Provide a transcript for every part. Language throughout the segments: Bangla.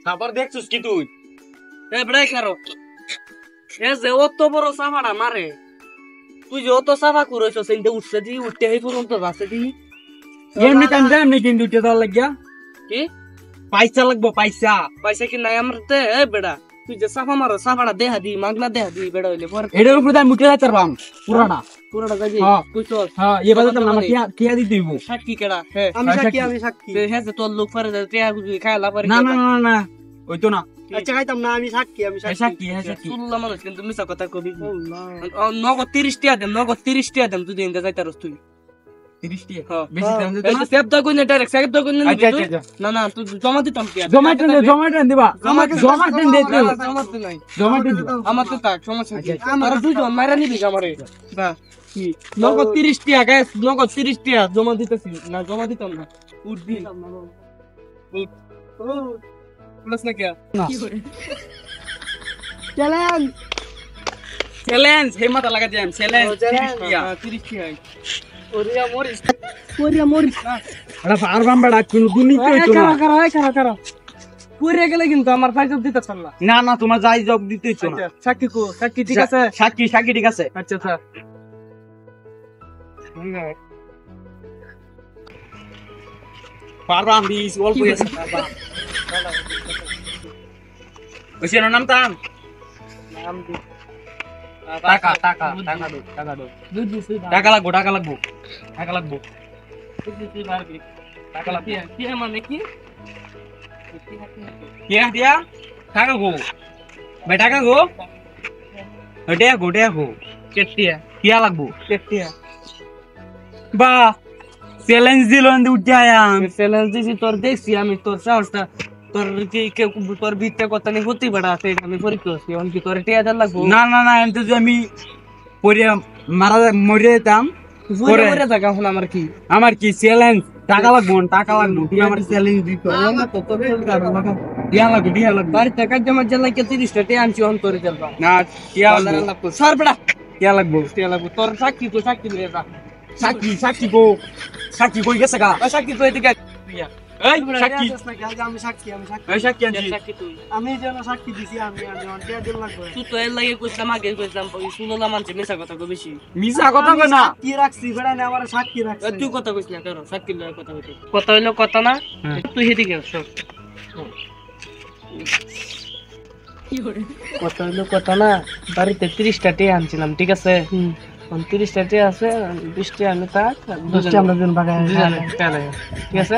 তারপর দেখছিস কি তুই এ বেড়াই খারো এ যে অত বড় সাফাটা মারে তুই যে অত সাফা করেছ সেইটা উঠছে দি উঠতে এই পর্যন্ত আছে দি এমনি টাইম দে এমনি কিন্তু উঠে দেওয়ার লাগিয়া কি পয়সা লাগবো পয়সা পয়সা কি নাই আমার তে এ বেড়া তুই যে সাফা মারো সাফাটা দেহা দি মাগনা দেহা দি বেড়া হইলে পরে এটার উপরে আমি মুখে যাইতে পারবাম পুরাটা পুরোটা যাবি হ্যাঁ। কইছ হ্যাঁ এবার তো আমার কিয়া দিতে হইব সাক্ষী কেডা হে আমি সাক্ষী হ্যাঁ যে তোর লোক পারে টিয়া গুজি খাইলা পারে না না না না ওই তো না আচ্ছা খাইতাম না আমি সাক্ষী সাক্ষী সাক্ষী শুনলাম মানুষ কিন্তু মিছা কথা কবি নগদ 30 টাকা দেন নগদ 30 টাকা দেন তুই দিন যাইতারস তুই 30 টাকা হ্যাঁ বেশি দাম দিতে না save the কইনে direct save the কইনে আচ্ছা আচ্ছা না না তুই জমা দিতাম কি জমা দিবা জমা দিতে জমা দিতে নাই জমা দিতে আমার তো তাক সমস্যা কি আমার দুই জন মাইরা নিবি আমারে না কি নগদ 30 টাকা গাইস নগদ 30 টাকা জমা দিতেছি না জমা দিতাম না উঠবি প্লাস না কি চ্যালেঞ্জ চ্যালেঞ্জ হে মাথা লাগা দিয়াম চ্যালেঞ্জ 30 টাকা ওরিয়া মরিস না আরে পারবাম বড়া কোন গুনি কইতো না কারা পুরে গেলে কিন্তু আমার ফাইজ দিতে চল না না তোমার যাই জব দিতেই তো না সাক্ষী কো সাক্ষী ঠিক আছে সাক্ষী ঠিক আছে আচ্ছা আচ্ছা পারবাম বিশ অল্প আছে পারবাম ওই নাম তান নাম দি টাকা দো টাকা লাগবো টাকা লাগবো কি মানে কি দিয়া টাকা গো ভাই টাকা গো ওটা গো কেটিয়া কিয়া লাগবো কেটিয়া বা চ্যালেঞ্জ দিল উঠে আয়াম চ্যালেঞ্জ দিছি তোর দেখছি আমি তোর সাহসটা তোর কি তোর ভিতরে কথা নেই হতে পারে আছে আমি পরীক্ষা করছি অন কি তোর টিয়া দেন লাগবো না না না এমন যদি আমি পরে মরে যেতাম পরে পরে থাকা এখন আমার কি চ্যালেঞ্জ টাকা লাগবো তুই আমার চ্যালেঞ্জ দিত তো তোর দিয়া লাগবো বাড়িতে কাজ জমা জেলা কে 30 টা টিয়া আনছি অন করে দেবা না কিয়া লাগবো সর বেড়া কিয়া লাগবো টিয়া লাগবো তোর সাক্ষী লয়ে যা সাক্ষী কই গেছে গা সাক্ষী কই দিকে এই সাক্ষী আমি সাক্ষী এই সাক্ষী আনছি সাক্ষী তুই আমি যেন সাক্ষী দিছি আমি অন্টিয়া দিল লাগবে তুই তো এর লাগে কইছলাম আগে কইছলাম শুনলাম মানছে মিছা কথা কই বেশি মিছা কথা কই না কি রাখছি বেড়া না আমার সাক্ষী রাখছি তুই কথা কইছ না কারো সাক্ষী লয় কথা হইতো কথা হইলো কথা না তুই হেদিকে সব কথা হইলো কথা না বাড়িতে 30 টা টিয়া আনছিলাম ঠিক আছে 30 টা টিয়া আছে 20 টা আমি তাক 20 টা আমরা দিন বাগায় ঠিক আছে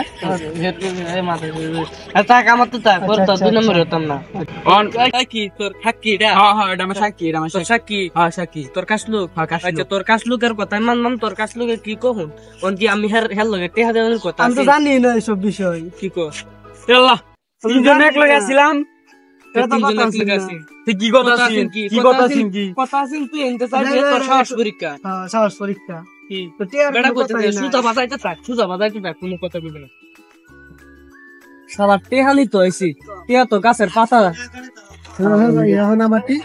এই মাথা আর তাক আমার তো তাক তোর তো 2 নম্বর হতাম না অন কি তোর সাক্ষী এটা হ্যাঁ এটা আমার সাক্ষী সাক্ষী হ্যাঁ সাক্ষী তোর কাশলুক কাশলুক। আচ্ছা তোর কাশলুকের কথা মান তোর কাশলুকে কি কহুন কোন কি আমি হের লগে টেহা দেওয়ার কথা আমি তো জানি না এইসব বিষয় কি কো আল্লাহ তিনজন এক লগে আসছিলাম কি কথা আছেন কথা আছেন তুই এনতে চাইছিস তোর সাহস পরীক্ষা হ্যাঁ সাহস পরীক্ষা কি তো টিয়ার বেড়া কোনো কইতে কথাই না। সুতা বাজাইতে থাক কোনো কথা কইবে না শালা টেহানি তো আইছি টিয়া তো গাছের পাতা এখন আমারটি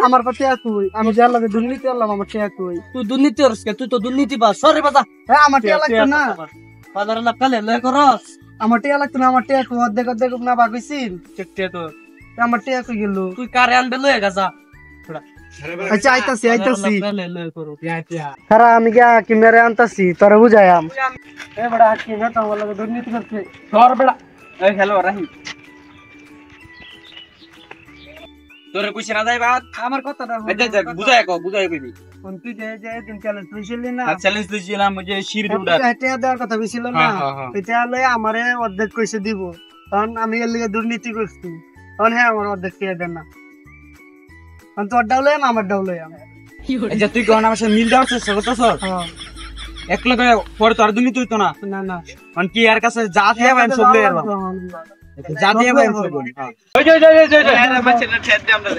আমার পাতে তুই আমি যার লাগে দুর্নীতি করলাম আমার টিয়া তুই তুই দুর্নীতি করছ তুই তো দুর্নীতি বাস সরে বাজা হ্যাঁ আমার টিয়া লাগতো না বাজার লাভ কালে লয় করস আমার টিয়া লাগতো না আমার টিয়া তুই অর্ধেক না ভাবিছিল চেকটে তো আমার টিয়া কই গেল তুই কারে আনবে লয়ে গাজা আচ্ছা আইতাছি লয় করো খারা আমি গিয়া কি মেরে আনতাছি তোরে বুঝাইয়াম এ বড়া কি না তো লাগে দুর্নীতি করছে ধর বেড়া এই হ্যালো রাহি তোরে কইছ না যাই বাদ আমার কথাটা বুঝাই কইবি কোন তুই যে দিন চ্যালেঞ্জ তুইছিলি না চ্যালেঞ্জ দিছিলাম যে শির উড়া টিয়া দেওয়ার কথা কইছিল না এটা লয়ে আমারে অর্ধেক কইছে দিব কারণ আমি এর লিগে দুর্নীতি করছি তখন হ্যাঁ আমার অর্ধেক টিয়া দেন না কারণ তোর ডাউলে আমার ডাউলে আচ্ছা তুই কোন আমার সাথে মিল দেওয়ার চেষ্টা করতেছ এক লগে পরে তোর দুর্নীতি হইতো না না না মানে কি এর কাছে যা দিয়ে ভাই সব লয়ে আরবা যা দিয়ে ভাই সব ওই যে বাচ্চাটা ঠেট দে আমরা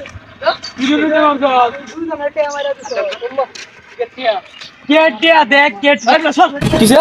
কেটিয়া দেখ কিসে